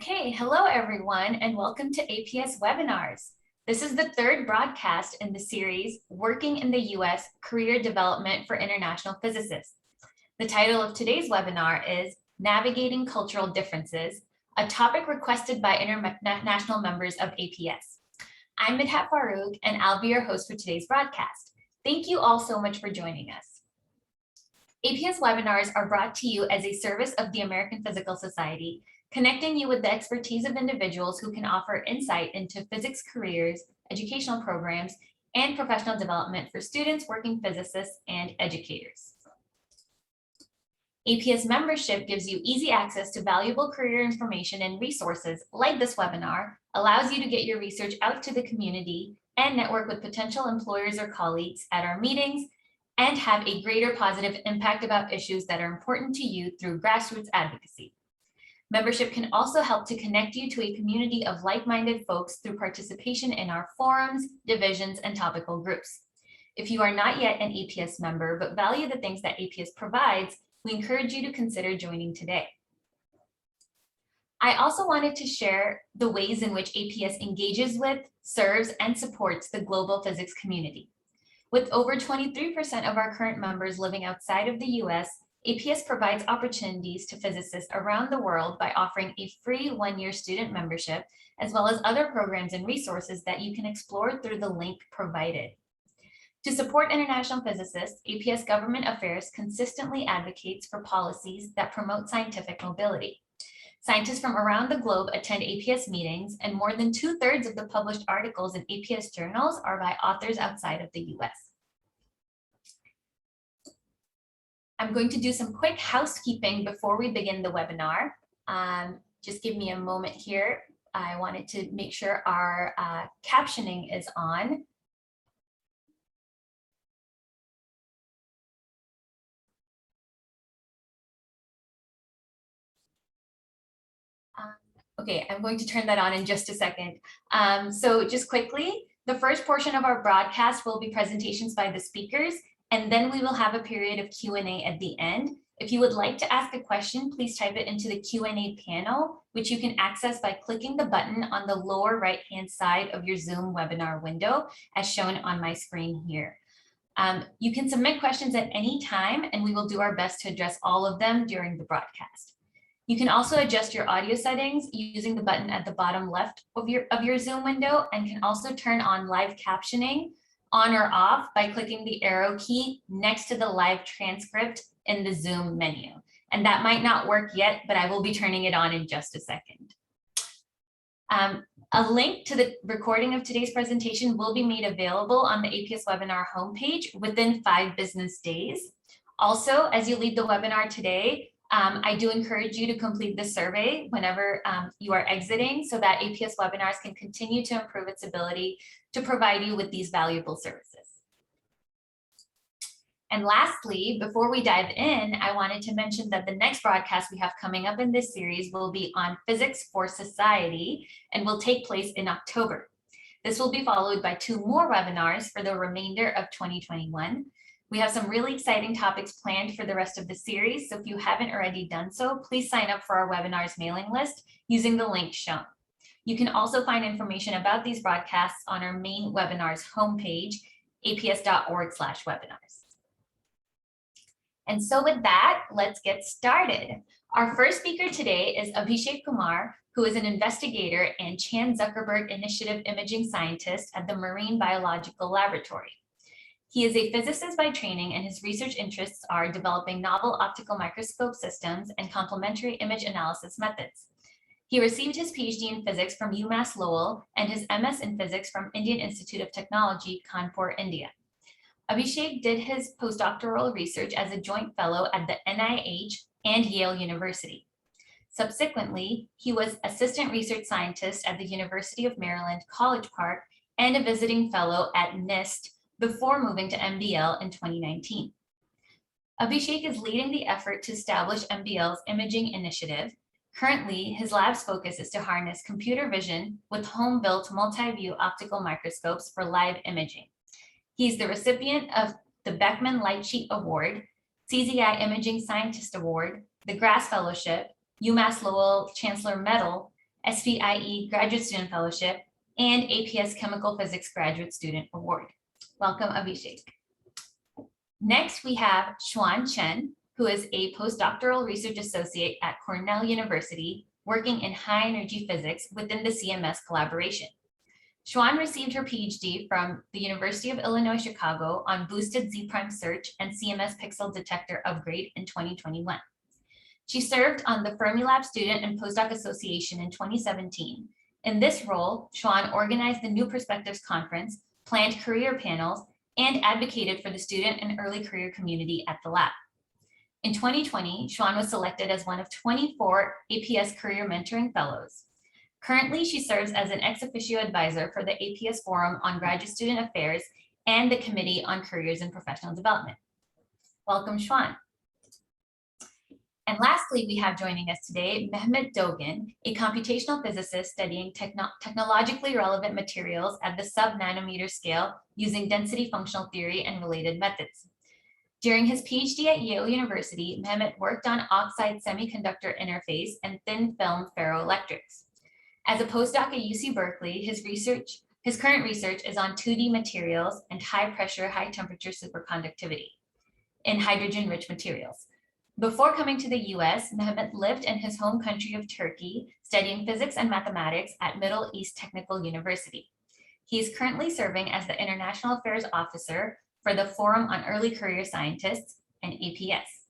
Okay, hello everyone, and welcome to APS Webinars. This is the third broadcast in the series, Working in the US, Career Development for International Physicists. The title of today's webinar is Navigating Cultural Differences, a topic requested by international members of APS. I'm Midhat Farouk, and I'll be your host for today's broadcast. Thank you all so much for joining us. APS webinars are brought to you as a service of the American Physical Society, connecting you with the expertise of individuals who can offer insight into physics careers, educational programs, and professional development for students, working physicists, and educators. APS membership gives you easy access to valuable career information and resources like this webinar, allows you to get your research out to the community and network with potential employers or colleagues at our meetings, and have a greater positive impact about issues that are important to you through grassroots advocacy. Membership can also help to connect you to a community of like-minded folks through participation in our forums, divisions, and topical groups. If you are not yet an APS member but value the things that APS provides, we encourage you to consider joining today. I also wanted to share the ways in which APS engages with, serves, and supports the global physics community. With over 23% of our current members living outside of the US, APS provides opportunities to physicists around the world by offering a free one-year student membership, as well as other programs and resources that you can explore through the link provided. To support international physicists, APS Government Affairs consistently advocates for policies that promote scientific mobility. Scientists from around the globe attend APS meetings, and more than 2/3 of the published articles in APS journals are by authors outside of the US. I'm going to do some quick housekeeping before we begin the webinar. Just give me a moment here. I wanted to make sure our captioning is on. Okay, I'm going to turn that on in just a second. So just quickly, the first portion of our broadcast will be presentations by the speakers, and then we will have a period of Q&A at the end. If you would like to ask a question, please type it into the Q&A panel, which you can access by clicking the button on the lower right-hand side of your Zoom webinar window, as shown on my screen here. You can submit questions at any time, and we will do our best to address all of them during the broadcast. You can also adjust your audio settings using the button at the bottom left of your Zoom window, and can also turn on live captioning on or off by clicking the arrow key next to the live transcript in the Zoom menu. And that might not work yet, but I will be turning it on in just a second. A link to the recording of today's presentation will be made available on the APS webinar homepage within 5 business days. Also, as you leave the webinar today, I do encourage you to complete the survey whenever you are exiting, so that APS webinars can continue to improve its ability to provide you with these valuable services. And lastly, before we dive in, I wanted to mention that the next broadcast we have coming up in this series will be on Physics for Society and will take place in October. This will be followed by 2 more webinars for the remainder of 2021. We have some really exciting topics planned for the rest of the series, so if you haven't already done so, please sign up for our webinars mailing list using the link shown. You can also find information about these broadcasts on our main webinars homepage, aps.org/webinars. And so with that, let's get started. Our first speaker today is Abhishek Kumar, who is an investigator and Chan Zuckerberg Initiative imaging scientist at the Marine Biological Laboratory. He is a physicist by training, and his research interests are developing novel optical microscope systems and complementary image analysis methods. He received his PhD in physics from UMass Lowell and his MS in physics from Indian Institute of Technology, Kanpur, India. Abhishek did his postdoctoral research as a joint fellow at the NIH and Yale University. Subsequently, he was assistant research scientist at the University of Maryland, College Park, and a visiting fellow at NIST before moving to MBL in 2019. Abhishek is leading the effort to establish MBL's imaging initiative. Currently, his lab's focus is to harness computer vision with home-built multi-view optical microscopes for live imaging. He's the recipient of the Beckman Light Sheet Award, CZI Imaging Scientist Award, the Grass Fellowship, UMass Lowell Chancellor Medal, SPIE Graduate Student Fellowship, and APS Chemical Physics Graduate Student Award. Welcome, Abhishek. Next, we have Shaun Chen, who is a postdoctoral research associate at Cornell University, working in high energy physics within the CMS collaboration. Shaun received her PhD from the University of Illinois Chicago on boosted Z-prime search and CMS pixel detector upgrade in 2021. She served on the Fermilab Student and Postdoc Association in 2017. In this role, Shaun organized the New Perspectives Conference, planned career panels, and advocated for the student and early career community at the lab. In 2020, Shaun was selected as one of 24 APS Career Mentoring Fellows. Currently, she serves as an ex officio advisor for the APS Forum on Graduate Student Affairs and the Committee on Careers and Professional Development. Welcome, Shaun. And lastly, we have joining us today, Mehmet Dogen, a computational physicist studying technologically relevant materials at the sub-nanometer scale using density functional theory and related methods. During his PhD at Yale University, Mehmet worked on oxide semiconductor interface and thin film ferroelectrics. As a postdoc at UC Berkeley, his current research is on 2D materials and high pressure, high temperature superconductivity in hydrogen-rich materials. Before coming to the US, Mehmet lived in his home country of Turkey, studying physics and mathematics at Middle East Technical University. He is currently serving as the International Affairs Officer for the Forum on Early Career Scientists and APS.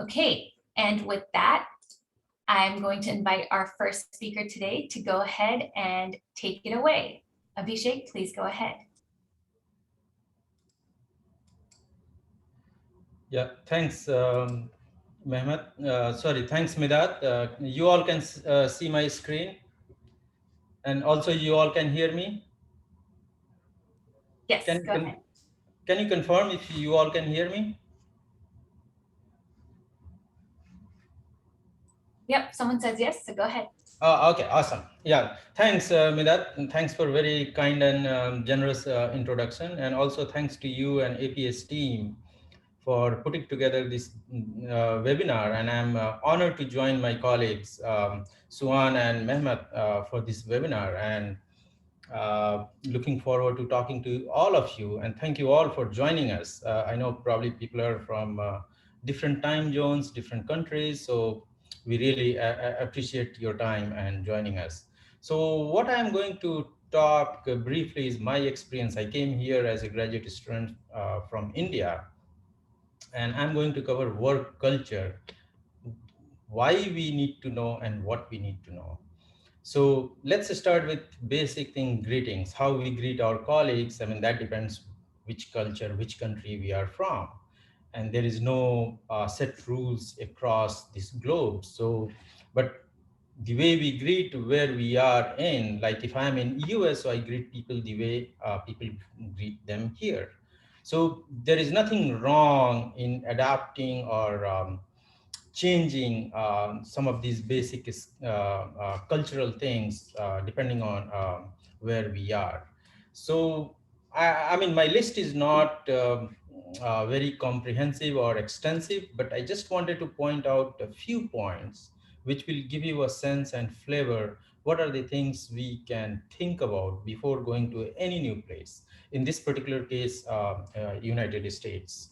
Okay, and with that, I'm going to invite our first speaker today to go ahead and take it away. Abhishek, please go ahead. Yeah, thanks, Mehmet. Thanks, Midat. You all can see my screen, and also you all can hear me? Yes, go ahead. Can you confirm if you all can hear me? Yep, someone says yes, so go ahead. Okay, awesome. Yeah, thanks, Midat, and thanks for very kind and generous introduction, and also thanks to you and APS team for putting together this webinar, and I'm honored to join my colleagues Suan and Mehmet for this webinar, and looking forward to talking to all of you, and thank you all for joining us. I know probably people are from different time zones, different countries, so we really appreciate your time and joining us. So what I'm going to talk briefly is my experience. I came here as a graduate student from India, and I'm going to cover work culture, why we need to know and what we need to know. So let's start with basic thing, greetings, how we greet our colleagues. I mean, that depends which culture, which country we are from. And there is no set rules across this globe. So, but the way we greet where we are in, like if I'm in US, so I greet people the way people greet them here. So there is nothing wrong in adapting or changing some of these basic cultural things depending on where we are. So, I mean, my list is not very comprehensive or extensive, but I just wanted to point out a few points which will give you a sense and flavor. What are the things we can think about before going to any new place? In this particular case, United States.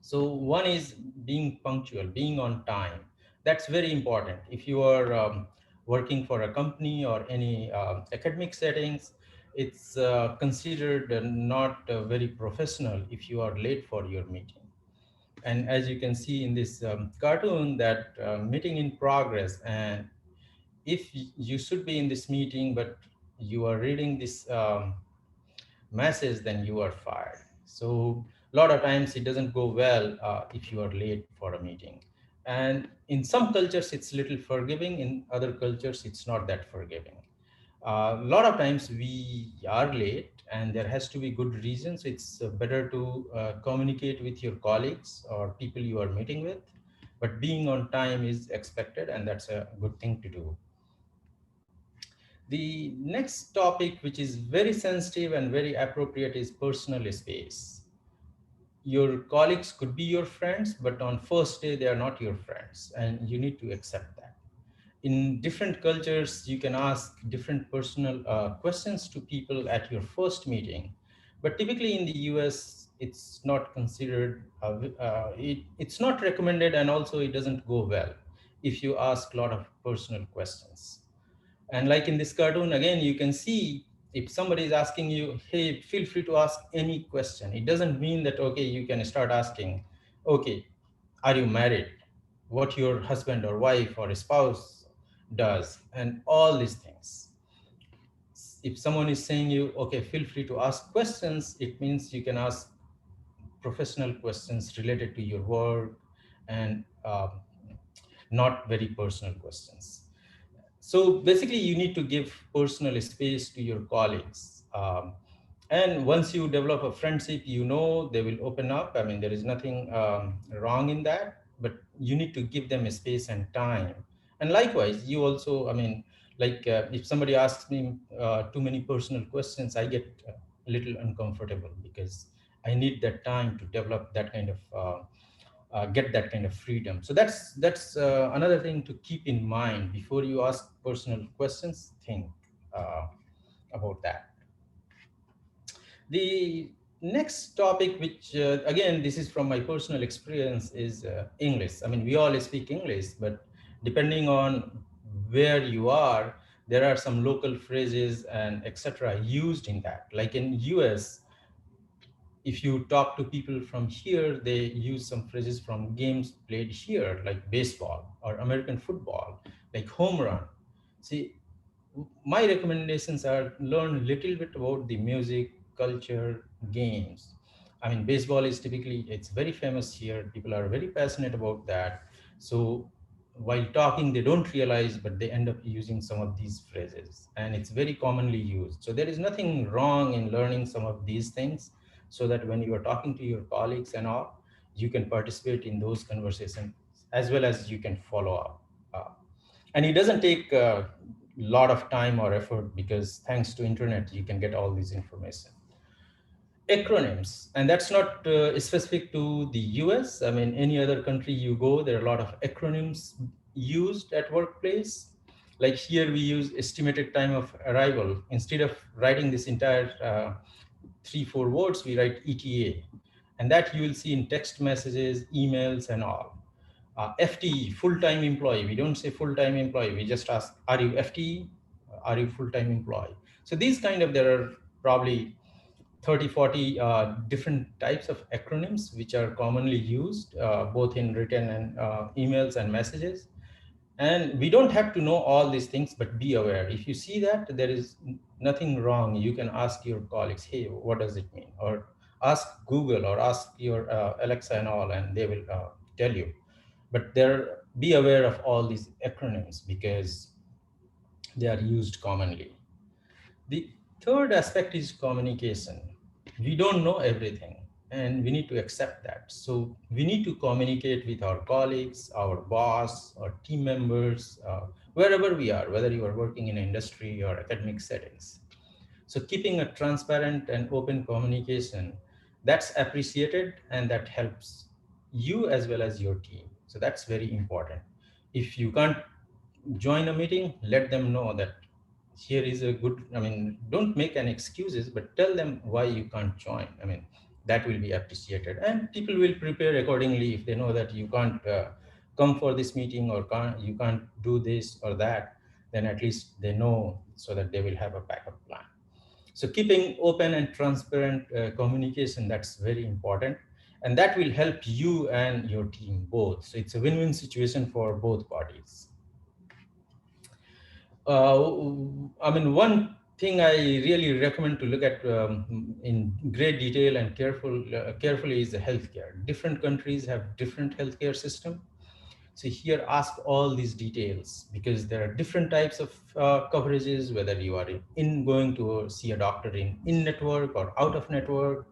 So one is being punctual, being on time. That's very important. If you are working for a company or any academic settings, it's considered not very professional if you are late for your meeting. And as you can see in this cartoon, that meeting in progress, and if you should be in this meeting, but you are reading this message, then you are fired. So a lot of times it doesn't go well if you are late for a meeting. And in some cultures, it's little forgiving. In other cultures, it's not that forgiving. A lot of times we are late and there has to be good reasons. It's better to communicate with your colleagues or people you are meeting with, but being on time is expected, and that's a good thing to do. The next topic, which is very sensitive and very appropriate, is personal space. Your colleagues could be your friends, but on first day, they are not your friends, and you need to accept that. in different cultures, you can ask different personal questions to people at your first meeting. But typically in the US, it's not considered, it's not recommended, and also it doesn't go well if you ask a lot of personal questions. And like in this cartoon, again, you can see if somebody is asking you, hey, feel free to ask any question. It doesn't mean that, okay, you can start asking, okay, are you married? What your husband or wife or spouse does, and all these things. If someone is saying you, okay, feel free to ask questions, it means you can ask professional questions related to your work, and not very personal questions. So basically, you need to give personal space to your colleagues. And once you develop a friendship, they will open up. I mean, there is nothing wrong in that, but you need to give them a space and time. And likewise, you also, I mean, like if somebody asks me too many personal questions, I get a little uncomfortable because I need that time to develop that kind of get that kind of freedom. So that's another thing to keep in mind before you ask personal questions. Think uh, about that. The next topic, which again, this is from my personal experience, is English. I mean, we all speak English, but depending on where you are, there are some local phrases and etc. used in that. Like in US, if you talk to people from here, they use some phrases from games played here, like baseball or American football, like home run. See, my recommendations are learn a little bit about the music, culture, games. I mean, baseball is typically, it's very famous here. People are very passionate about that. So while talking, they don't realize, but they end up using some of these phrases, and it's very commonly used. So there is nothing wrong in learning some of these things, so that when you are talking to your colleagues and all, you can participate in those conversations as well as you can follow up. And it doesn't take a lot of time or effort, because thanks to internet, you can get all this information. Acronyms, and that's not specific to the US. I mean, any other country you go, there are a lot of acronyms used at workplace. Like here, we use estimated time of arrival. Instead of writing this entire 3 4 words, we write ETA, and that you will see in text messages, emails, and all. FTE, full-time employee. We don't say full-time employee. We just ask, are you FTE? Are you full-time employee? So these kind of, there are probably 30, 40 different types of acronyms which are commonly used both in written and emails and messages. And we don't have to know all these things, but be aware. If you see that there is nothing wrong, you can ask your colleagues, hey, what does it mean? Or ask Google or ask your Alexa and all, and they will tell you. But be aware of all these acronyms because they are used commonly. The third aspect is communication. We don't know everything, and we need to accept that. So we need to communicate with our colleagues, our boss, our team members, wherever we are, whether you are working in industry or academic settings. So keeping a transparent and open communication, that's appreciated, and that helps you as well as your team. So that's very important. If you can't join a meeting, let them know that here is a good, I mean, don't make any excuses, but tell them why you can't join. I mean, that will be appreciated, and people will prepare accordingly. If they know that you can't come for this meeting, or you can't do this or that, then at least they know, so that they will have a backup plan. So keeping open and transparent communication, that's very important, and that will help you and your team both. So it's a win-win situation for both parties. I mean, one thing I really recommend to look at in great detail and carefully is the healthcare. Different countries have different healthcare system. So here, ask all these details, because there are different types of coverages, whether you are going to see a doctor in network or out of network.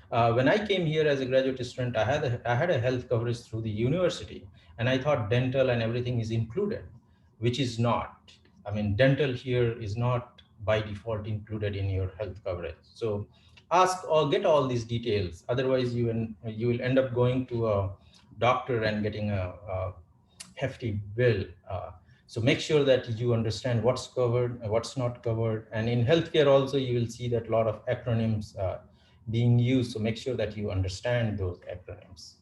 When I came here as a graduate student, I had a health coverage through the university, and I thought dental and everything is included, which is not. I mean, dental here is not by default included in your health coverage. So ask or get all these details. Otherwise, you will end up going to a doctor and getting a hefty bill. So make sure that you understand what's covered, what's not covered. And in healthcare also, you will see that a lot of acronyms being used. So make sure that you understand those acronyms.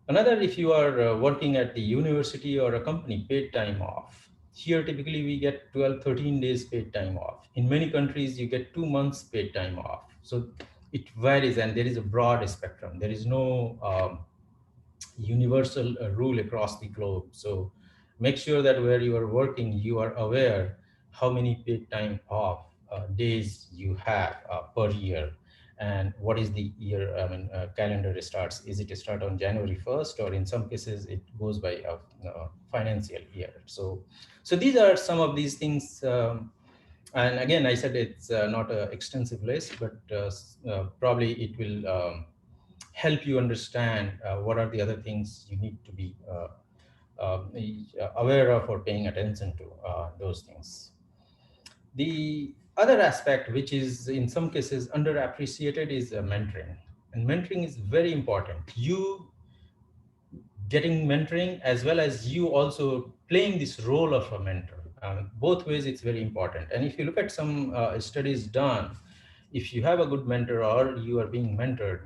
Another, if you are working at the university or a company, paid time off. Here, typically we get 12, 13 days paid time off. In many countries, you get 2 months paid time off. So it varies, and there is a broad spectrum. There is no universal rule across the globe. So make sure that where you are working, you are aware how many paid time off days you have per year, and what is the year, calendar starts. Is it start on January 1st, or in some cases it goes by a financial year. So these are some of these things. And again, I said it's not an extensive list, but probably it will help you understand what are the other things you need to be aware of or paying attention to those things. The other aspect, which is in some cases underappreciated, is mentoring. And mentoring is very important. You getting mentoring as well as you also playing this role of a mentor. Both ways, it's very important. And if you look at some studies done, if you have a good mentor or you are being mentored,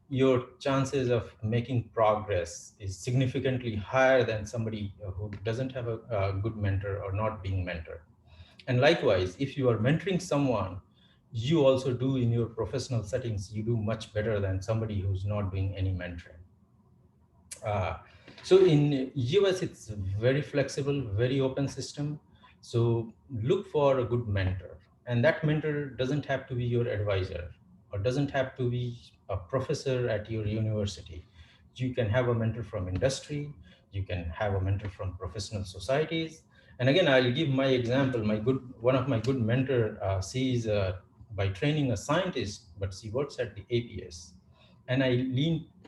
your chances of making progress is significantly higher than somebody who doesn't have a good mentor or not being mentored. And likewise, if you are mentoring someone, you also do in your professional settings, you do much better than somebody who's not doing any mentoring. Uh, so in US, it's very flexible, very open system. So look for a good mentor, and that mentor doesn't have to be your advisor or doesn't have to be a professor at your university. You can have a mentor from industry. You can have a mentor from professional societies. And again, I'll give my example. One of my good mentor, she is by training a scientist, but she works at the APS. And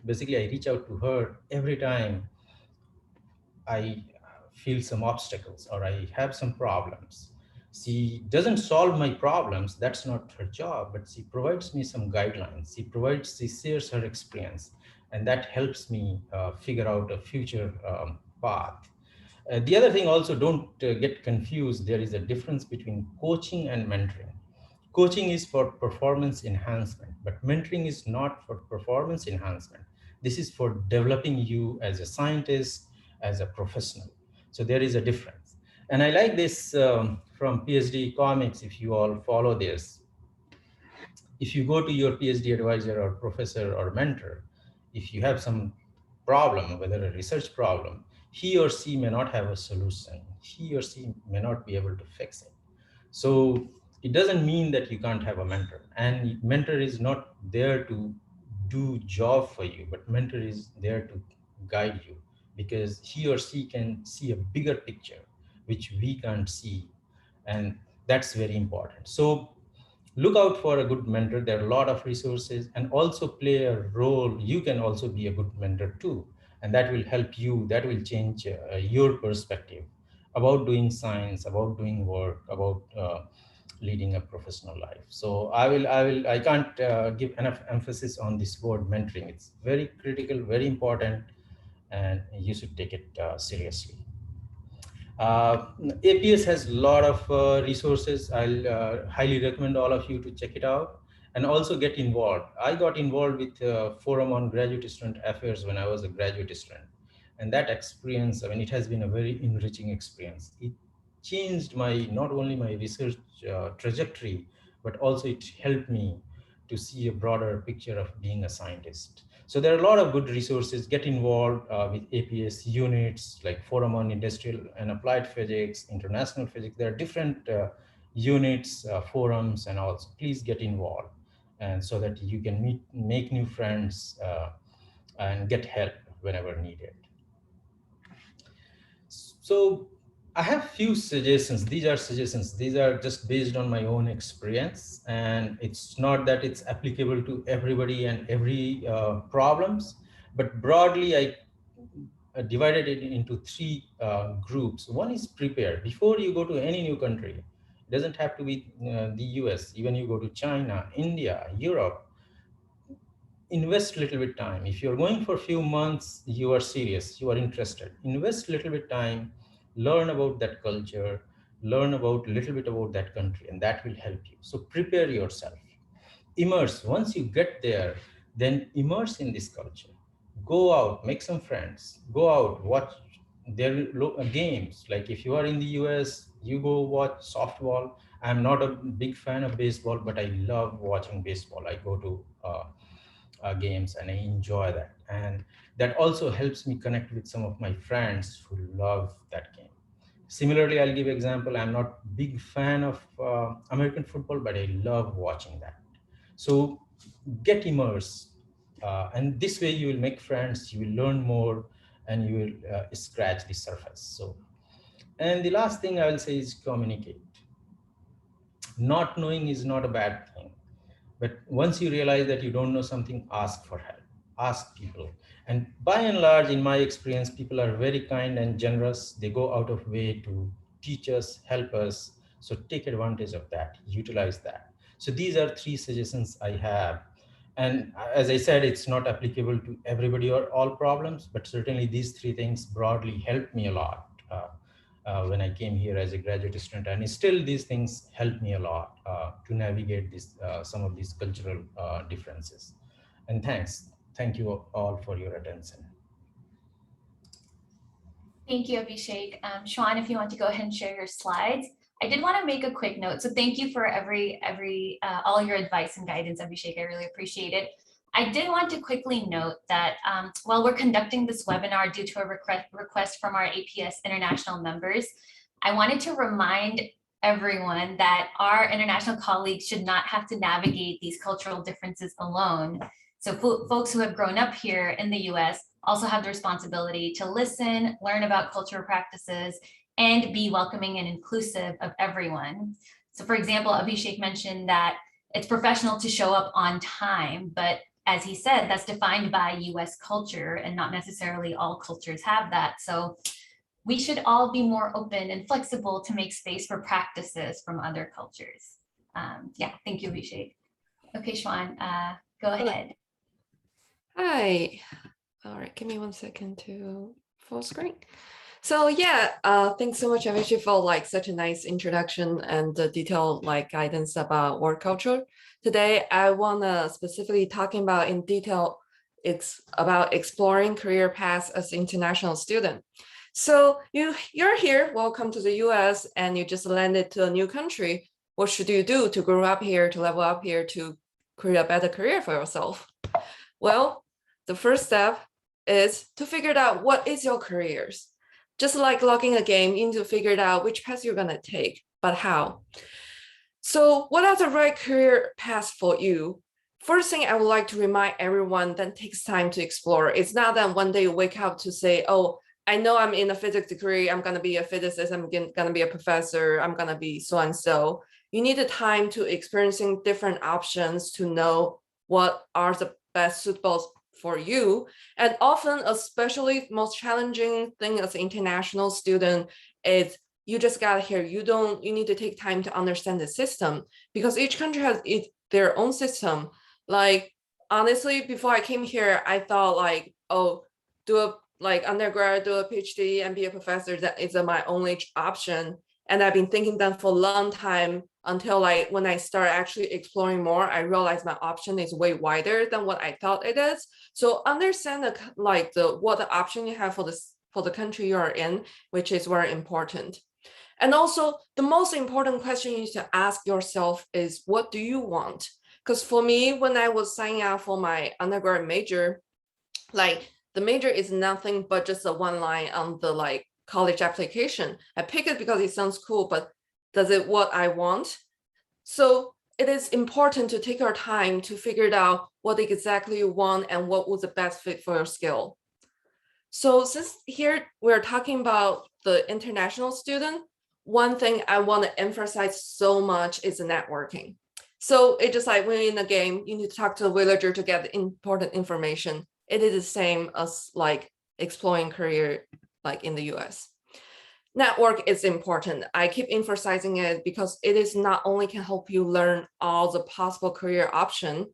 basically I reach out to her every time I feel some obstacles or I have some problems. She doesn't solve my problems, that's not her job, but she provides me some guidelines. She shares her experience, and that helps me figure out a future path. The other thing also, don't get confused. There is a difference between coaching and mentoring. Coaching is for performance enhancement, but mentoring is not for performance enhancement. This is for developing you as a scientist, as a professional. So there is a difference. And I like this from PhD comics. If you all follow this, if you go to your PhD advisor or professor or mentor, if you have some problem, whether a research problem, he or she may not have a solution. He or she may not be able to fix it. So it doesn't mean that you can't have a mentor. And mentor is not there to do job for you, but mentor is there to guide you, because he or she can see a bigger picture, which we can't see. And that's very important. So look out for a good mentor. There are a lot of resources, and also play a role. You can also be a good mentor too, and that will help you. That will change your perspective about doing science, about doing work, about leading a professional life. So I can't give enough emphasis on this word mentoring. It's very critical, very important, and you should take it seriously. Uh, APS has a lot of resources. I'll highly recommend all of you to check it out and also get involved. I got involved with Forum on Graduate Student Affairs when I was a graduate student. And that experience, I mean, it has been a very enriching experience. It changed not only my research trajectory, but also it helped me to see a broader picture of being a scientist. So there are a lot of good resources. Get involved with APS units like Forum on Industrial and Applied Physics, International Physics. There are different units, forums, and also please get involved, and so that you can make new friends and get help whenever needed. So I have few suggestions. These are suggestions. These are just based on my own experience, and it's not that it's applicable to everybody and every problems, but broadly I divided it into three groups. One is prepare. Before you go to any new country, it doesn't have to be the US, even you go to China, India, Europe, invest a little bit time. If you're going for a few months, you are serious, you are interested, invest a little bit time learn about that culture, learn about a little bit about that country, and that will help you. So prepare yourself, immerse. Once you get there, then immerse in this culture. Go out, make some friends, go out, watch their games. Like if you are in the US, you go watch softball. I'm not a big fan of baseball, but I love watching baseball. I go to games and I enjoy that, and that also helps me connect with some of my friends who love that game. Similarly, I'll give example. I'm not big fan of American football, but I love watching that. So get immersed, and this way you will make friends, you will learn more, and you will scratch the surface. So, and the last thing I will say is communicate. Not knowing is not a bad thing, but once you realize that you don't know something, ask for help, ask people. And by and large, in my experience, people are very kind and generous. They go out of way to teach us, help us. So take advantage of that, utilize that. So these are three suggestions I have. And as I said, it's not applicable to everybody or all problems, but certainly these three things broadly helped me a lot when I came here as a graduate student. And still these things help me a lot to navigate this, some of these cultural differences. And thanks. Thank you all for your attention. Thank you, Abhishek. Shaun, if you want to go ahead and share your slides. I did want to make a quick note. So thank you for all your advice and guidance, Abhishek. I really appreciate it. I did want to quickly note that while we're conducting this webinar due to a request from our APS international members, I wanted to remind everyone that our international colleagues should not have to navigate these cultural differences alone. So folks who have grown up here in the US also have the responsibility to listen, learn about cultural practices, and be welcoming and inclusive of everyone. So for example, Abhishek mentioned that it's professional to show up on time, but as he said, that's defined by US culture, and not necessarily all cultures have that. So we should all be more open and flexible to make space for practices from other cultures. Yeah, thank you, Abhishek. Okay, Shaun, go ahead. Hi. All right, give me 1 second to full screen. So yeah, thanks so much, Abhishek, for like such a nice introduction and detailed like guidance about work culture. Today, I wanna specifically talking about in detail, it's about exploring career paths as international student. So you're here, welcome to the US, and you just landed to a new country. What should you do to grow up here, to level up here, to create a better career for yourself? Well, the first step is to figure out what is your careers. Just like logging a game, you need to figure out which path you're gonna take, but how. So what are the right career paths for you? First thing I would like to remind everyone that takes time to explore. It's not that one day you wake up to say, oh, I know I'm in a physics degree, I'm gonna be a physicist, I'm gonna be a professor, I'm gonna be so-and-so. You need the time to experiencing different options to know what are the best suitable for you. And often, especially most challenging thing as an international student is you just got here. You need to take time to understand the system, because each country has their own system. Like, honestly, before I came here, I thought like, oh, do a like undergrad, do a PhD and be a professor, that is my only option. And I've been thinking that for a long time, until like when I start actually exploring more, I realized my option is way wider than what I thought it is. So understand what the option you have for the country you are in, which is very important. And also the most important question you need to ask yourself is, what do you want? Because for me, when I was signing up for my undergrad major, like the major is nothing but just a one line on the like college application. I pick it because it sounds cool, but does it what I want? So it is important to take your time to figure out what exactly you want and what was the best fit for your skill. So since here we're talking about the international student, one thing I want to emphasize so much is networking. So it's just like when you're in a game, you need to talk to a villager to get important information. It is the same as like exploring career like in the US. Network is important. I keep emphasizing it because it is not only can help you learn all the possible career option,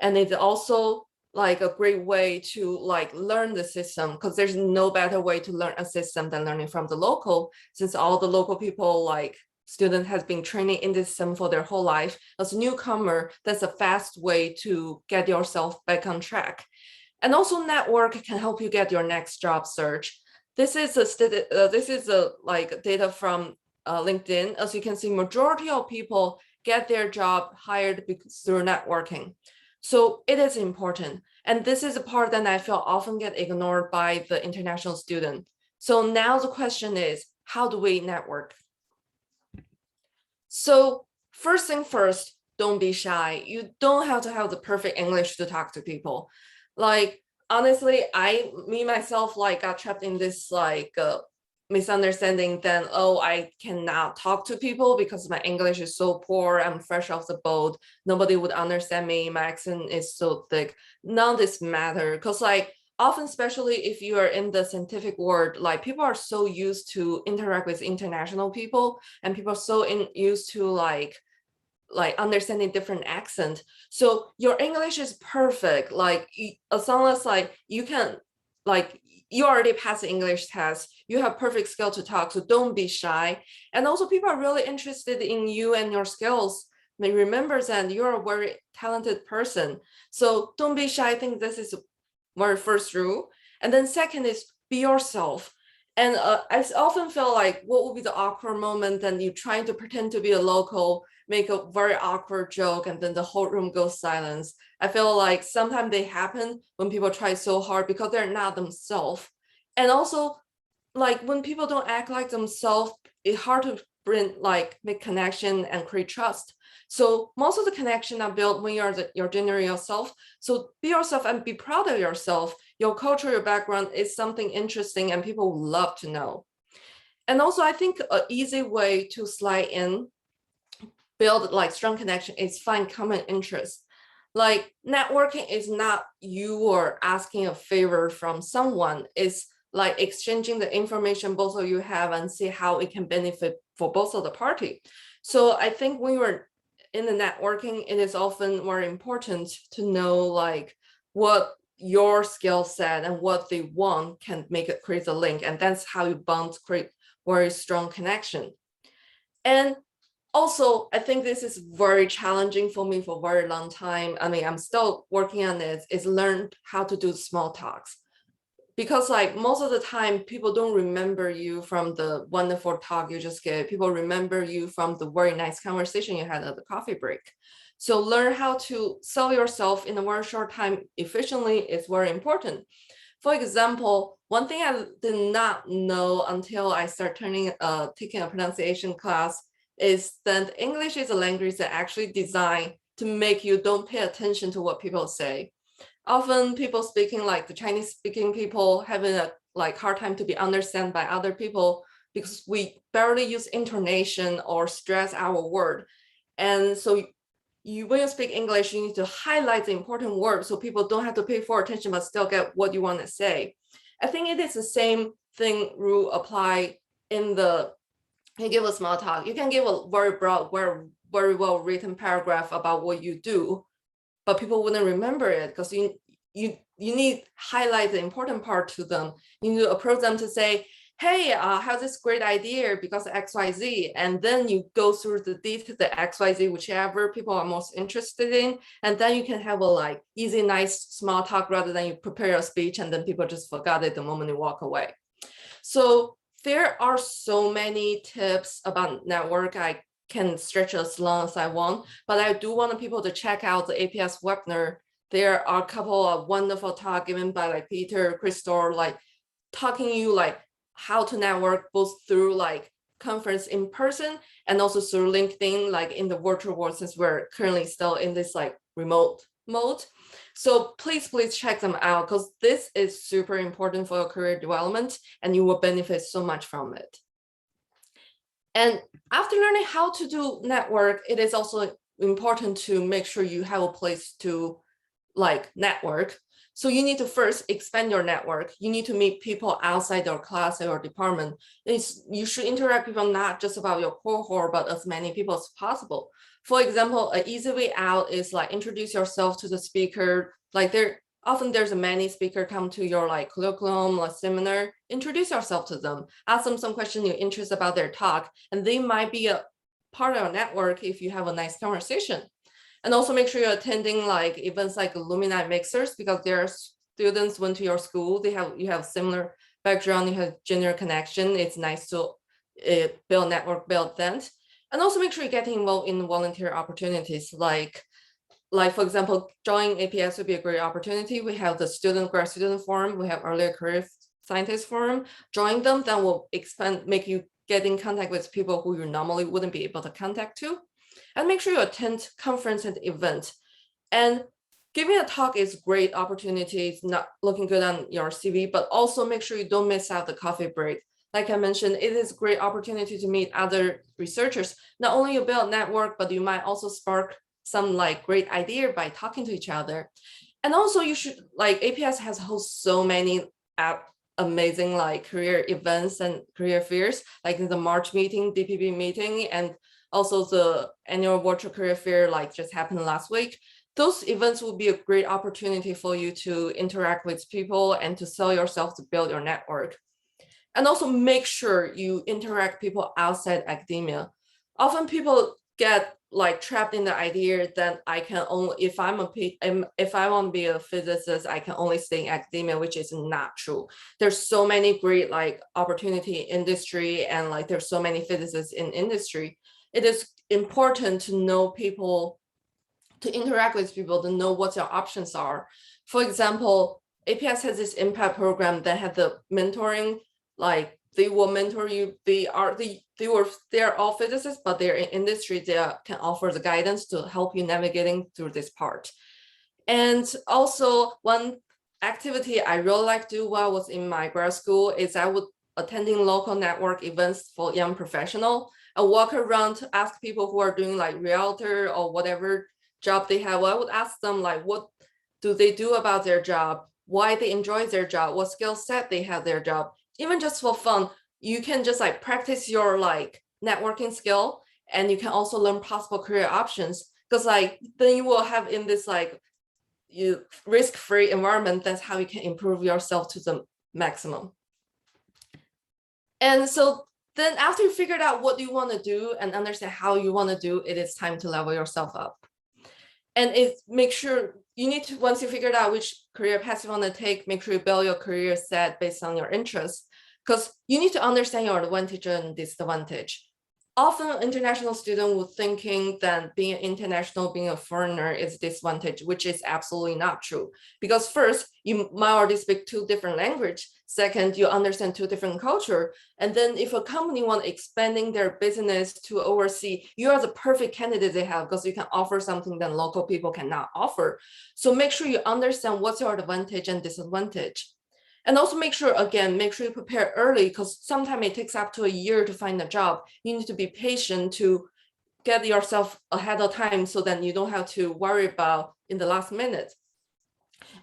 and it also like a great way to like learn the system, because there's no better way to learn a system than learning from the local, since all the local people like student has been training in this system for their whole life. As a newcomer, that's a fast way to get yourself back on track. And also network can help you get your next job search. This is a like data from LinkedIn. As you can see, majority of people get their job hired through networking. So it is important. And this is a part that I feel often get ignored by the international student. So now the question is, how do we network? So first thing first, don't be shy. You don't have to have the perfect English to talk to people. Like, honestly, me myself, like got trapped in this like misunderstanding then, oh, I cannot talk to people because my English is so poor, I'm fresh off the boat, nobody would understand me, my accent is so thick. None of this matter, because like often, especially if you are in the scientific world, like people are so used to interact with international people, and people are so used to like understanding different accent. So your English is perfect. Like as long as like you can, like you already passed the English test, you have perfect skill to talk. So don't be shy. And also people are really interested in you and your skills. Remember that you're a very talented person. So don't be shy. I think this is my first rule. And then second is be yourself. And I often feel like what would be the awkward moment and you trying to pretend to be a local, make a very awkward joke, and then the whole room goes silence. I feel like sometimes they happen when people try so hard because they're not themselves. And also, like when people don't act like themselves, it's hard to make connection and create trust. So most of the connection are built when you're genuine yourself. So be yourself and be proud of yourself. Your culture, your background is something interesting and people love to know. And also I think an easy way to slide in, build like strong connection is find common interests. Like networking is not you are asking a favor from someone, it's like exchanging the information both of you have and see how it can benefit for both of the party. So I think when you're in the networking, it is often more important to know like what your skill set and what they want can make it create a link. And that's how you bond, create very strong connection. And also, I think this is very challenging for me for a very long time. I mean, I'm still working on it, is learn how to do small talks. Because like most of the time, people don't remember you from the wonderful talk you just gave. People remember you from the very nice conversation you had at the coffee break. So learn how to sell yourself in a very short time efficiently is very important. For example, one thing I did not know until I started taking a pronunciation class is that English is a language that actually designed to make you don't pay attention to what people say. Often people speaking like the Chinese speaking people having a like hard time to be understood by other people because we barely use intonation or stress our word. And so when you speak English, you need to highlight the important words so people don't have to pay for attention but still get what you want to say. I think it is the same thing rule apply in the, you give a small talk. You can give a very broad, very well written paragraph about what you do, but people wouldn't remember it because you need highlight the important part to them. You need to approach them to say, hey, I have this great idea because of XYZ. And then you go through the detail, the XYZ, whichever people are most interested in. And then you can have a like easy, nice, small talk rather than you prepare your speech and then people just forgot it the moment you walk away. So there are so many tips about network. I can stretch as long as I want, but I do want people to check out the APS webinar. There are a couple of wonderful talks given by like Peter, Crystal, like talking you like how to network both through like conference in person and also through LinkedIn, like in the virtual world, since we're currently still in this like remote mode. So please check them out because this is super important for your career development and you will benefit so much from it. And after learning how to do network, it is also important to make sure you have a place to like network. So you need to first expand your network. You need to meet people outside your class or your department. You should interact with people not just about your cohort, but as many people as possible. For example, an easy way out is like introduce yourself to the speaker. Like often there's a many speaker come to your like curriculum or seminar, introduce yourself to them, ask them some question you're interested about their talk, and they might be a part of your network if you have a nice conversation. And also make sure you're attending like events like Lumini Mixers, because their students went to your school, you have similar background, you have general connection. It's nice to build network, build that. And also make sure you're getting involved in volunteer opportunities like for example, joinAPS would be a great opportunity. We have the grad student forum, we have earlier career scientist forum. Join them, then will expand, make you get in contact with people who you normally wouldn't be able to contact to. And make sure you attend conference and event. And giving a talk is great opportunity. It's not looking good on your CV, but also make sure you don't miss out the coffee break. Like I mentioned, it is a great opportunity to meet other researchers. Not only you build network, but you might also spark some like great idea by talking to each other. And also you should like APS has host so many amazing like career events and career fairs, like the March meeting, DPP meeting, and also the annual virtual career fair like just happened last week. Those events will be a great opportunity for you to interact with people and to sell yourself to build your network. And also make sure you interact people outside academia. Often people get like trapped in the idea that I can only, if I want to be a physicist, I can only stay in academia, which is not true. There's so many great like opportunity in industry, and like there's so many physicists in industry. It is important to know people, to interact with people, to know what your options are. For example, APS has this impact program that had the mentoring, like they will mentor you. They are all physicists, but they're in industry. They can offer the guidance to help you navigating through this part. And also one activity I really like to do while I was in my grad school is I would attending local network events for young professional. I walk around to ask people who are doing like realtor or whatever job they have. I would ask them like, what do they do about their job? Why they enjoy their job? What skill set they have their job? Even just for fun, you can just like practice your like networking skill, and you can also learn possible career options, because like then you will have in this like risk-free environment. That's how you can improve yourself to the maximum. And so then after you figured out what you want to do and understand how you want to do, it is time to level yourself up. And make sure you need to, once you figured out which career path you want to take, make sure you build your career set based on your interests, because you need to understand your advantage and disadvantage. Often international students will thinking that being international, being a foreigner is disadvantage, which is absolutely not true. Because first, you might already speak two different languages. Second, you understand two different culture. And then if a company want expanding their business to overseas, you are the perfect candidate they have, because you can offer something that local people cannot offer. So make sure you understand what's your advantage and disadvantage. And also make sure you prepare early, because sometimes it takes up to a year to find a job. You need to be patient to get yourself ahead of time, so that you don't have to worry about in the last minute.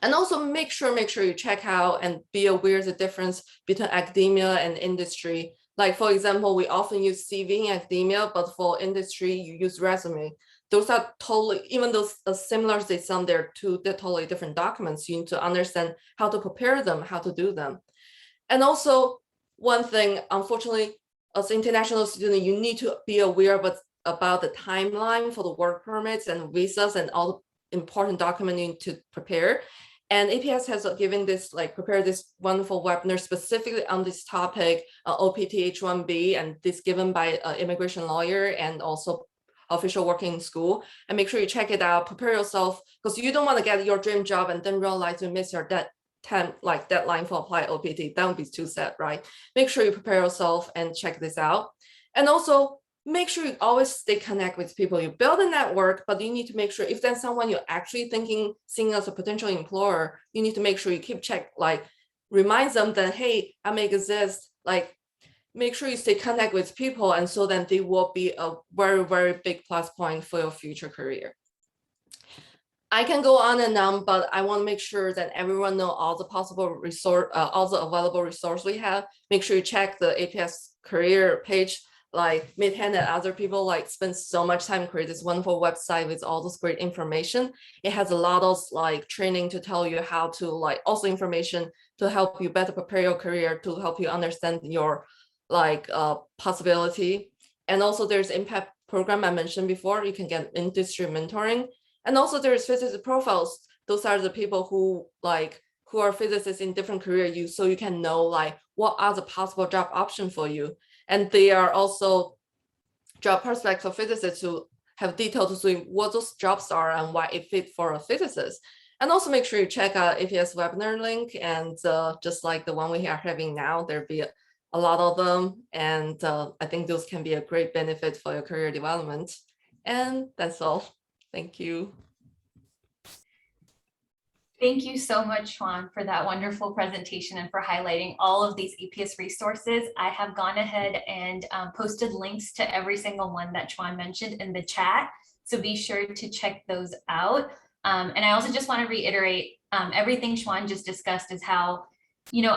And also make sure you check out and be aware of the difference between academia and industry. Like for example, we often use CV in academia, but for industry, you use resume. Those are totally, even though similar as they sound, they're totally different documents. You need to understand how to prepare them, how to do them. And also one thing, unfortunately, as an international student, you need to be aware about the timeline for the work permits and visas and all the important documents you need to prepare. And APS has given this, prepared this wonderful webinar specifically on this topic, OPT H-1B, and this given by an immigration lawyer and also official working school. And make sure you check it out, prepare yourself, because you don't want to get your dream job and then realize you miss your deadline for apply OPT. That would be too sad, right? Make sure you prepare yourself and check this out. And also make sure you always stay connected with people. You build a network, but you need to make sure if there's someone you're actually seeing as a potential employer, you need to make sure you keep remind them that, hey, I may exist, make sure you stay connected with people, and so then they will be a very, very big plus point for your future career. I can go on and on, but I want to make sure that everyone know all the possible resource, all the available resources we have. Make sure you check the APS career page. like Meethan and other people like spend so much time create this wonderful website with all this great information. It has a lot of like training to tell you how to like also information to help you better prepare your career, to help you understand your like possibility. And also there's impact program I mentioned before. You can get industry mentoring. And also there's physicist profiles. Those are the people who are physicists in different career, so you can know like what are the possible job options for you. And they are also job prospects for physicists to have detail to see what those jobs are and why it fit for a physicist. And also make sure you check out APS webinar link, and just like the one we are having now, there'll be a lot of them. And I think those can be a great benefit for your career development. And that's all. Thank you. Thank you so much, Shaun, for that wonderful presentation and for highlighting all of these APS resources. I have gone ahead and posted links to every single one that Shaun mentioned in the chat, so be sure to check those out. And I also just want to reiterate everything Shaun just discussed is how,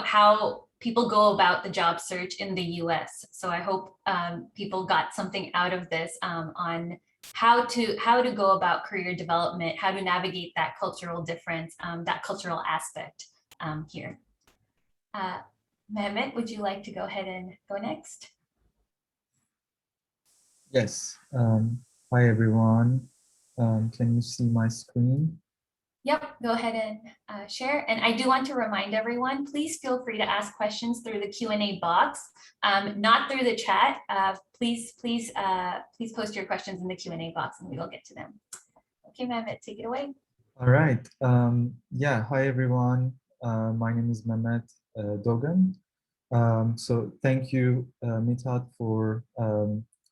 how people go about the job search in the US. So I hope people got something out of this on how to go about career development, how to navigate that cultural difference, that cultural aspect here. Mehmet, would you like to go ahead and go next? Yes. Hi, everyone. Can you see my screen? Yep, go ahead and share. And I do want to remind everyone, please feel free to ask questions through the Q&A box, not through the chat. Please post your questions in the Q&A box and we will get to them. Okay, Mehmet, take it away. All right. Yeah, hi, everyone. My name is Mehmet Dogen. So thank you, Mithat, for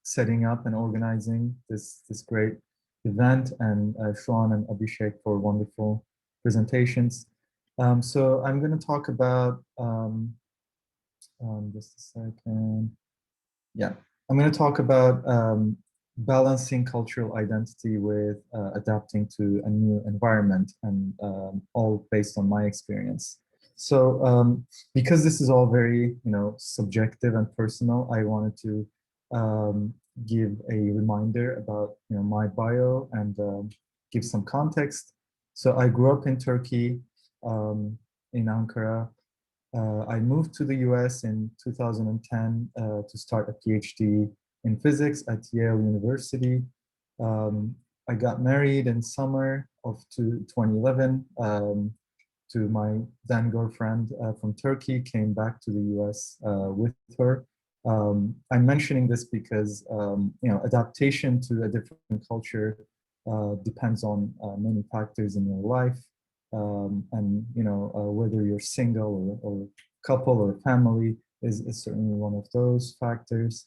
setting up and organizing this great event, and Shaun and Abhishek for wonderful presentations. So I'm going to talk about, just a second. Yeah, I'm going to talk about balancing cultural identity with adapting to a new environment, and all based on my experience. So because this is all very, subjective and personal, I wanted to give a reminder about, my bio and give some context. So I grew up in Turkey, in Ankara. I moved to the US in 2010 to start a PhD in physics at Yale University. I got married in summer of 2011 to my then girlfriend from Turkey, came back to the US with her. I'm mentioning this because adaptation to a different culture depends on many factors in your life. And whether you're single or couple or family is certainly one of those factors.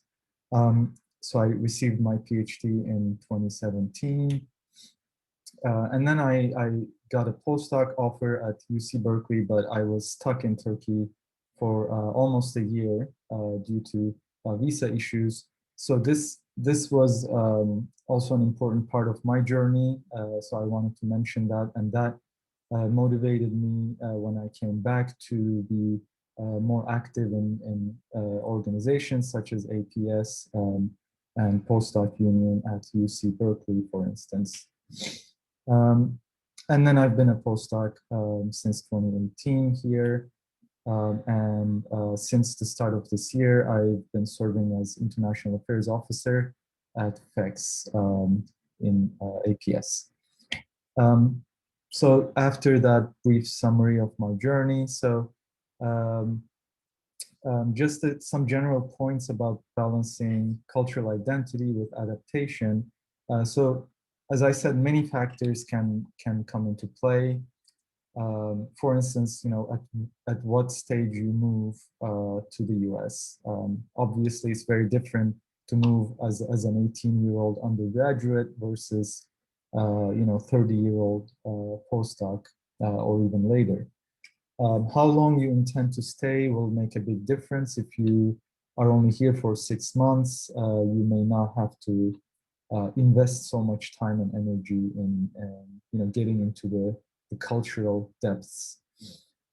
So I received my PhD in 2017. And then I got a postdoc offer at UC Berkeley, but I was stuck in Turkey for almost a year due to visa issues. So this was also an important part of my journey. So I wanted to mention that, and that motivated me when I came back to be more active in organizations such as APS and Postdoc Union at UC Berkeley, for instance. And then I've been a postdoc since 2018 here. And since the start of this year, I've been serving as International Affairs Officer at FEX in APS. So after that brief summary of my journey, so just some general points about balancing cultural identity with adaptation. So as I said, many factors can come into play. For instance, at what stage you move to the US. Obviously, it's very different to move as an 18-year-old undergraduate versus 30-year-old postdoc or even later. How long you intend to stay will make a big difference. If you are only here for 6 months, you may not have to invest so much time and energy in getting into the cultural depths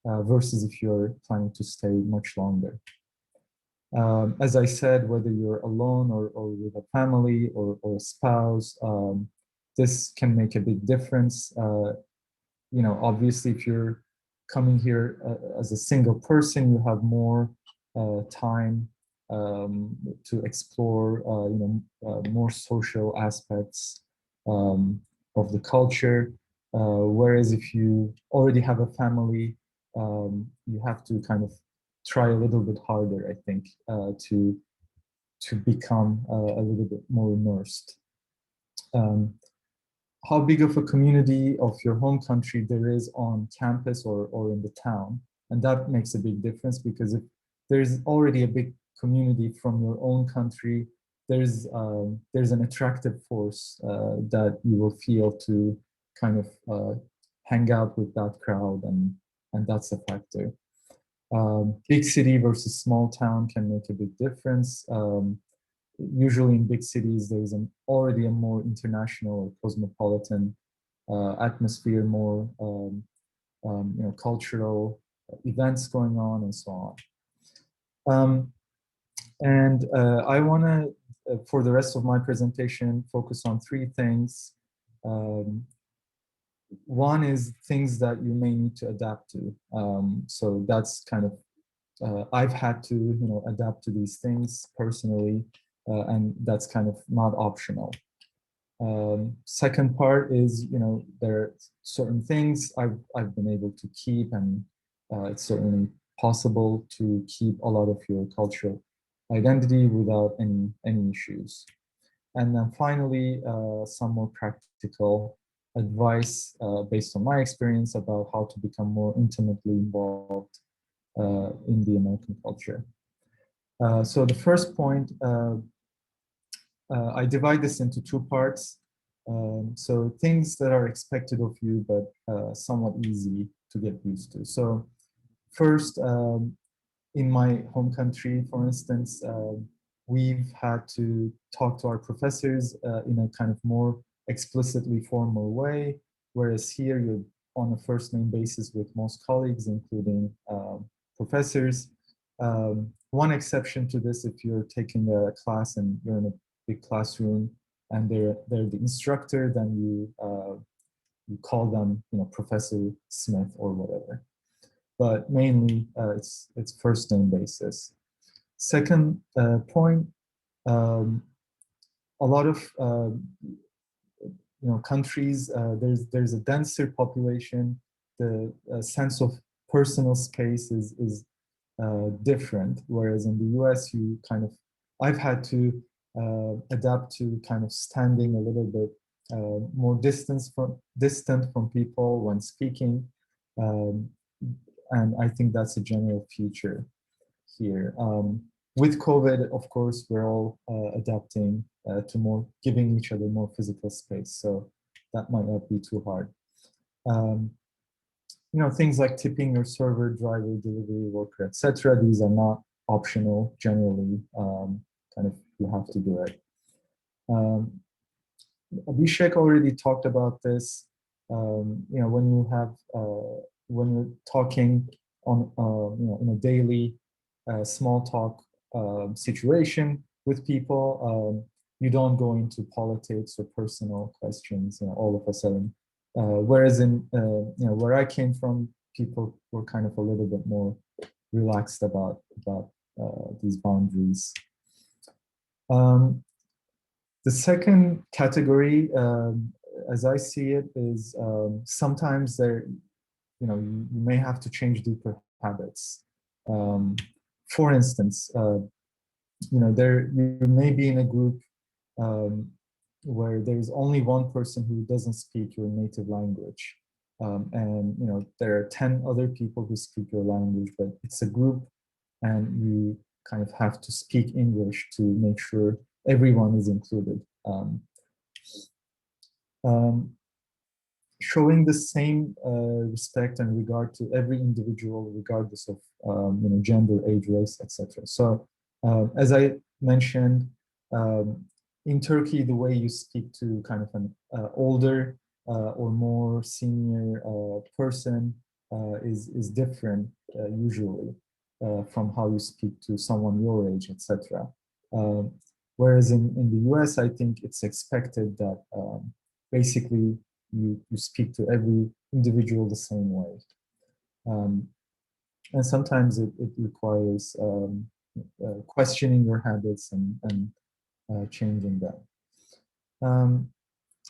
versus if you're planning to stay much longer. As I said, whether you're alone or with a family or a spouse, this can make a big difference. Obviously, if you're coming here as a single person, you have more time to explore, more social aspects of the culture. Whereas if you already have a family, you have to kind of try a little bit harder, I think, to become a little bit more immersed. How big of a community of your home country there is on campus or in the town. And that makes a big difference, because if there's already a big community from your own country, there's an attractive force that you will feel to kind of hang out with that crowd, and that's a factor. Big city versus small town can make a big difference. Usually in big cities, there's already a more international or cosmopolitan atmosphere, more cultural events going on, and so on. I want to, for the rest of my presentation, focus on three things. One is things that you may need to adapt to. So that's kind of, I've had to adapt to these things personally, and that's kind of not optional. Second part is, there are certain things I've been able to keep, and it's certainly possible to keep a lot of your cultural identity without any issues. And then finally, some more practical advice based on my experience about how to become more intimately involved in the American culture. So the first point, I divide this into two parts. So things that are expected of you, but somewhat easy to get used to. So first, in my home country, for instance, we've had to talk to our professors in a kind of more explicitly formal way, whereas here you're on a first name basis with most colleagues, including professors. One exception to this, if you're taking a class and you're in a big classroom and they're the instructor, then you call them Professor Smith or whatever. But mainly it's first name basis. Second point, a lot of countries, there's a denser population. The sense of personal space is different, whereas in the US I've had to adapt to kind of standing a little bit more distant from people when speaking, and I think that's a general feature here. With COVID, of course, we're all adapting to more giving each other more physical space, so that might not be too hard. Things like tipping your server, driver, delivery worker, etc. These are not optional generally. Kind of you have to do it. Abhishek already talked about this. When you're talking on in a daily small talk situation with people, you don't go into politics or personal questions all of a sudden. Whereas in where I came from, people were kind of a little bit more relaxed about these boundaries. The second category, as I see it, is sometimes you may have to change deeper habits. For instance, you may be in a group where there's only one person who doesn't speak your native language, and there are 10 other people who speak your language, but it's a group, and you kind of have to speak English to make sure everyone is included. Showing the same respect and regard to every individual, regardless of gender, age, race, etc. So, as I mentioned, in Turkey, the way you speak to kind of an older or more senior person is different usually. from how you speak to someone your age, etc. Whereas in the US, I think it's expected that basically you speak to every individual the same way. And sometimes it requires questioning your habits and changing them.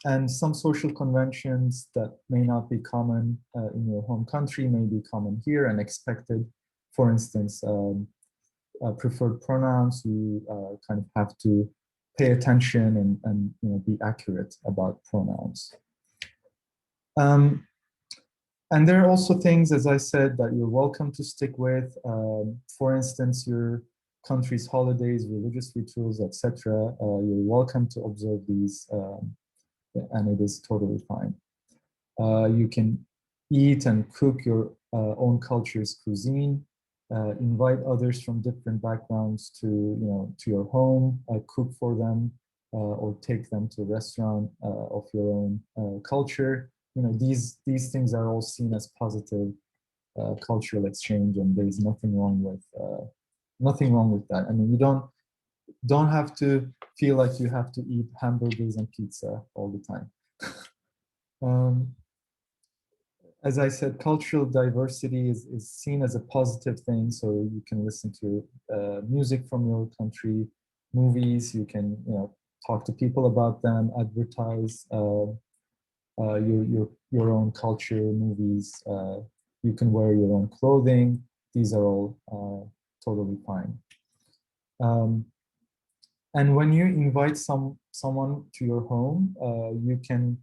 And some social conventions that may not be common in your home country may be common here and expected. For instance, preferred pronouns, you kind of have to pay attention and be accurate about pronouns. And there are also things, as I said, that you're welcome to stick with. For instance, your country's holidays, religious rituals, etc. You're welcome to observe these, and it is totally fine. You can eat and cook your own culture's cuisine. Invite others from different backgrounds to your home, cook for them, or take them to a restaurant of your own culture. These things are all seen as positive cultural exchange, and there is nothing wrong with that. I mean, you don't have to feel like you have to eat hamburgers and pizza all the time. As I said, cultural diversity is seen as a positive thing. So you can listen to music from your country, movies. You can talk to people about them, advertise your own culture, movies. You can wear your own clothing. These are all totally fine. And when you invite someone to your home, you can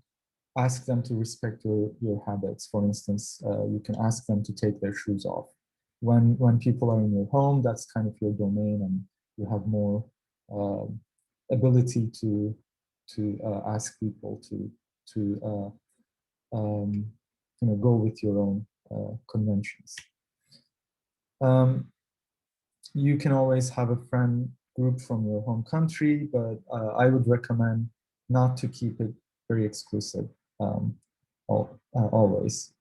ask them to respect your habits. For instance, you can ask them to take their shoes off. When people are in your home, that's kind of your domain, and you have more ability to ask people to go with your own conventions. You can always have a friend group from your home country, but I would recommend not to keep it very exclusive. Always.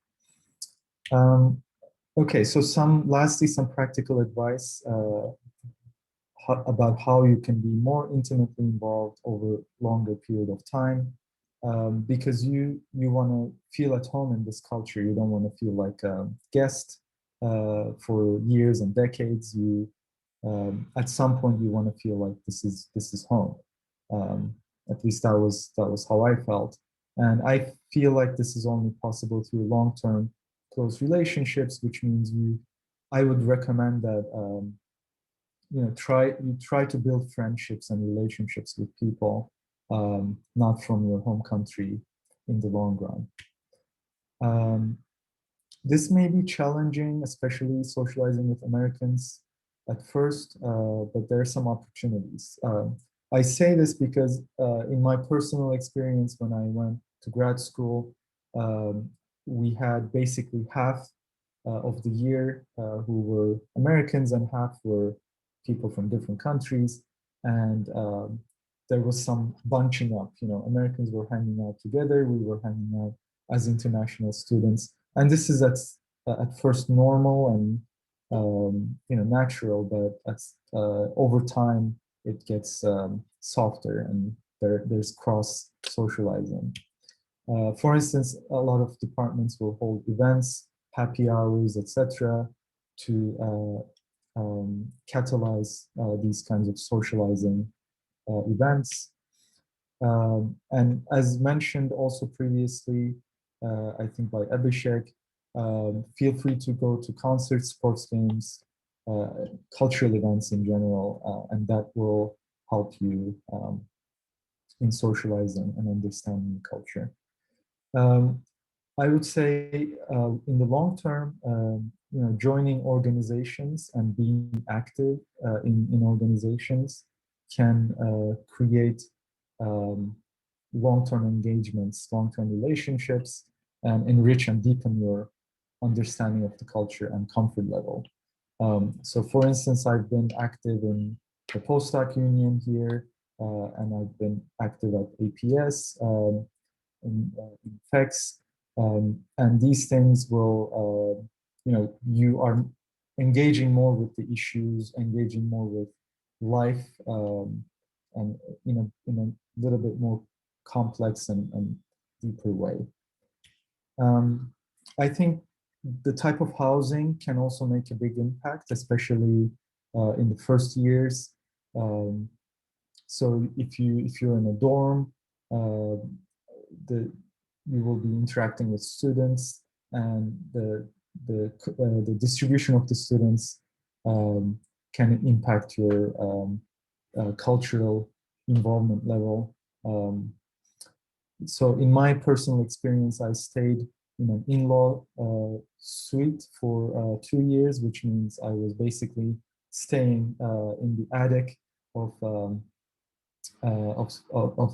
Okay, so lastly, some practical advice about how you can be more intimately involved over longer period of time, because you want to feel at home in this culture. You don't want to feel like a guest for years and decades. At some point you want to feel like this is home. At least that was how I felt. And I feel like this is only possible through long-term close relationships, which means I would recommend that try to build friendships and relationships with people not from your home country in the long run. This may be challenging, especially socializing with Americans at first, but there are some opportunities. I say this because in my personal experience, when I went to grad school, we had basically half of the year who were Americans and half were people from different countries. And there was some bunching up. Americans were hanging out together, we were hanging out as international students. And this is at first normal and natural, but over time it gets softer, and there's cross socializing. For instance, a lot of departments will hold events, happy hours, etc., to catalyze these kinds of socializing events. And as mentioned also previously, I think by Abhishek, feel free to go to concerts, sports games, cultural events in general, and that will help you in socializing and understanding the culture. I would say in the long term, joining organizations and being active in organizations can create long-term engagements, long-term relationships, and enrich and deepen your understanding of the culture and comfort level. So for instance, I've been active in the postdoc union here, and I've been active at APS, in FEX, and these things will, you are engaging more with the issues, engaging more with life, and in a little bit more complex and deeper way. I think the type of housing can also make a big impact, especially in the first years. So if you're in a dorm, you will be interacting with students, and the distribution of the students can impact your cultural involvement level. So in my personal experience, I stayed in an in-law suite for 2 years, which means I was basically staying in the attic of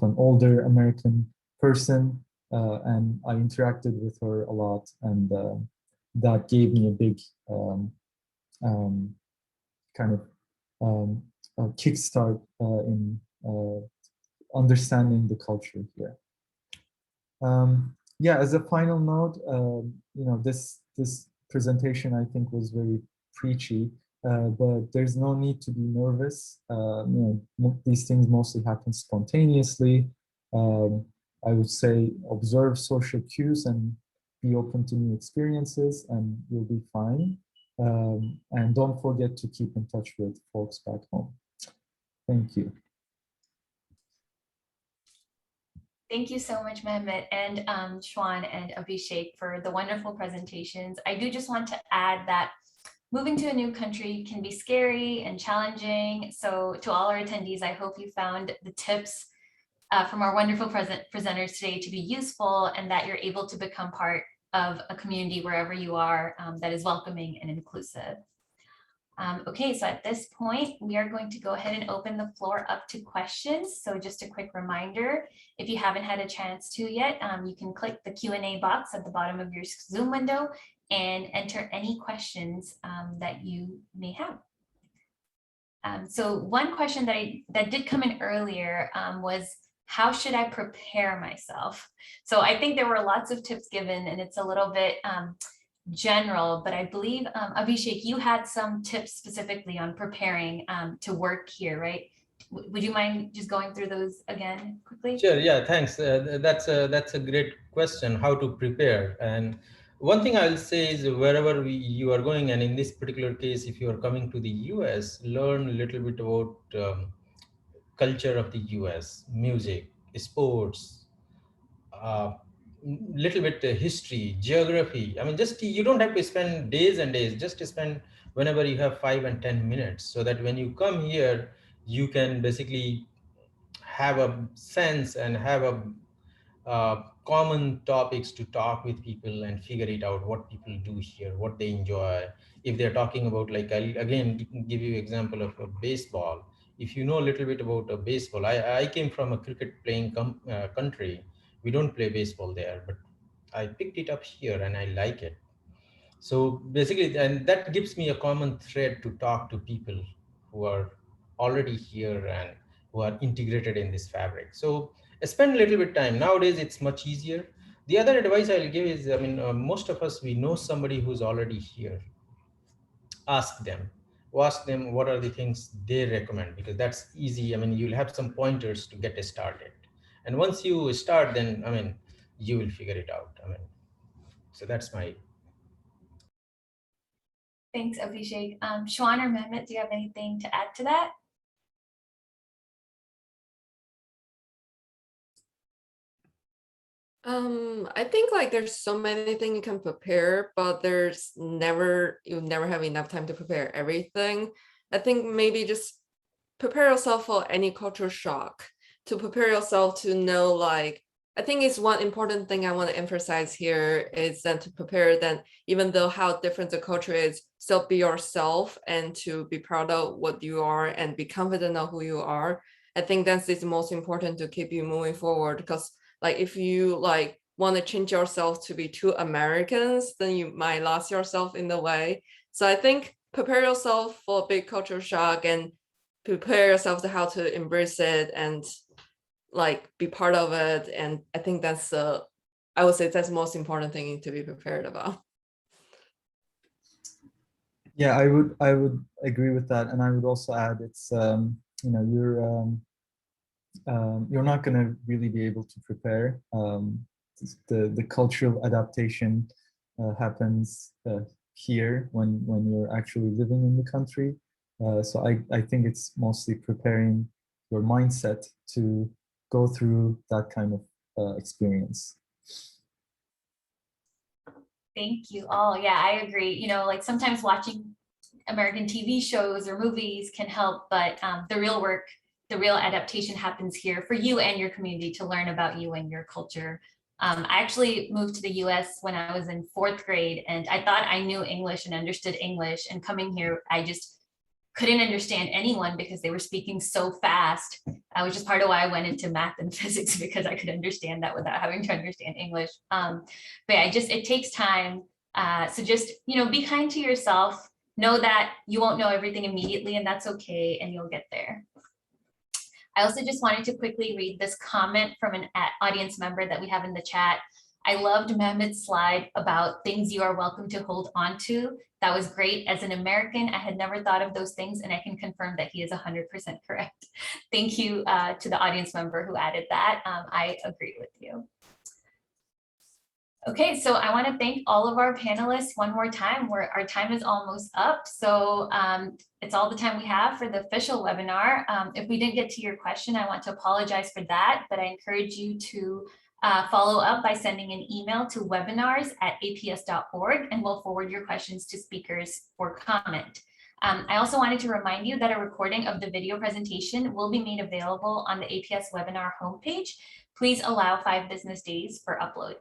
an older American person, and I interacted with her a lot, and that gave me a big kind of a kickstart in understanding the culture here. Yeah, as a final note, this presentation I think was very preachy, but there's no need to be nervous. These things mostly happen spontaneously. I would say observe social cues and be open to new experiences, and you'll be fine. And don't forget to keep in touch with folks back home. Thank you. Thank you so much, Mehmet and Shaun and Abhishek for the wonderful presentations. I do just want to add that moving to a new country can be scary and challenging. So to all our attendees, I hope you found the tips from our wonderful presenters today to be useful, and that you're able to become part of a community wherever you are that is welcoming and inclusive. Okay, so at this point, we are going to go ahead and open the floor up to questions. So just a quick reminder, if you haven't had a chance to yet, you can click the Q&A box at the bottom of your Zoom window and enter any questions that you may have. So one question that did come in earlier was, how should I prepare myself? So I think there were lots of tips given, and it's a little bit general, but I believe Abhishek, you had some tips specifically on preparing to work here, right? Would you mind just going through those again quickly? Sure. Yeah. Thanks. That's a great question. How to prepare? And one thing I'll say is, wherever you are going, and in this particular case, if you are coming to the US, learn a little bit about culture of the US, music, sports, little bit history, geography. I mean, just you don't have to spend days and days, just spend whenever you have 5 and 10 minutes, so that when you come here, you can basically have a sense and have a common topics to talk with people and figure it out, what people do here, what they enjoy. If they're talking about, like, I'll again give you example of a baseball. If you know a little bit about a baseball, I came from a cricket playing country. We don't play baseball there, but I picked it up here and I like it. So basically, and that gives me a common thread to talk to people who are already here and who are integrated in this fabric. So spend a little bit time. Nowadays, it's much easier. The other advice I'll give is, I mean, most of us, we know somebody who's already here. Ask them what are the things they recommend, because that's easy. I mean, you'll have some pointers to get started. And once you start, then, I mean, you will figure it out. I mean, so that's my. Thanks, Abhishek. Shaun or Mehmet, do you have anything to add to that? I think like there's so many things you can prepare, but you never have enough time to prepare everything. I think maybe just prepare yourself for any cultural shock, to prepare yourself to know, like, I think it's one important thing I want to emphasize here is that to prepare that even though how different the culture is, still be yourself and to be proud of what you are and be confident of who you are. I think that's the most important to keep you moving forward, because like if you like want to change yourself to be too Americans, then you might lose yourself in the way. So I think prepare yourself for a big culture shock and prepare yourself to how to embrace it and like be part of it. And I think that's I would say that's the most important thing to be prepared about. Yeah, I would agree with that, and I would also add it's you know you're not going to really be able to prepare. The cultural adaptation happens here when you're actually living in the country. So I think it's mostly preparing your mindset to go through that kind of experience. Thank you all. Yeah, I agree. You know, like sometimes watching American TV shows or movies can help, but the real work, the real adaptation happens here for you and your community to learn about you and your culture. I actually moved to the US when I was in 4th grade, and I thought I knew English and understood English. And coming here, I just couldn't understand anyone because they were speaking so fast. Which is part of why I went into math and physics, because I could understand that without having to understand English. But yeah, it takes time. So just, you know, be kind to yourself. Know that you won't know everything immediately, and that's okay, and you'll get there. I also just wanted to quickly read this comment from an audience member that we have in the chat. I loved Mehmet's slide about things you are welcome to hold on to. That was great. As an American, I had never thought of those things, and I can confirm that he is 100% correct. Thank you to the audience member who added that. I agree with you. Okay, so I want to thank all of our panelists one more time. Our time is almost up, so it's all the time we have for the official webinar. If we didn't get to your question, I want to apologize for that, but I encourage you to follow up by sending an email to webinars@aps.org, and we'll forward your questions to speakers for comment. I also wanted to remind you that a recording of the video presentation will be made available on the APS webinar homepage. Please allow 5 business days for upload.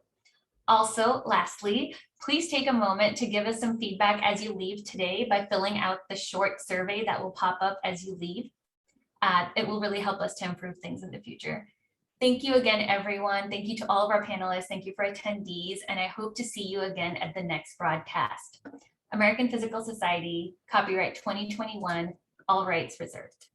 Also, lastly, please take a moment to give us some feedback as you leave today by filling out the short survey that will pop up as you leave. It will really help us to improve things in the future. Thank you again, everyone. Thank you to all of our panelists. Thank you for attendees, and I hope to see you again at the next broadcast. American Physical Society, copyright 2021, all rights reserved.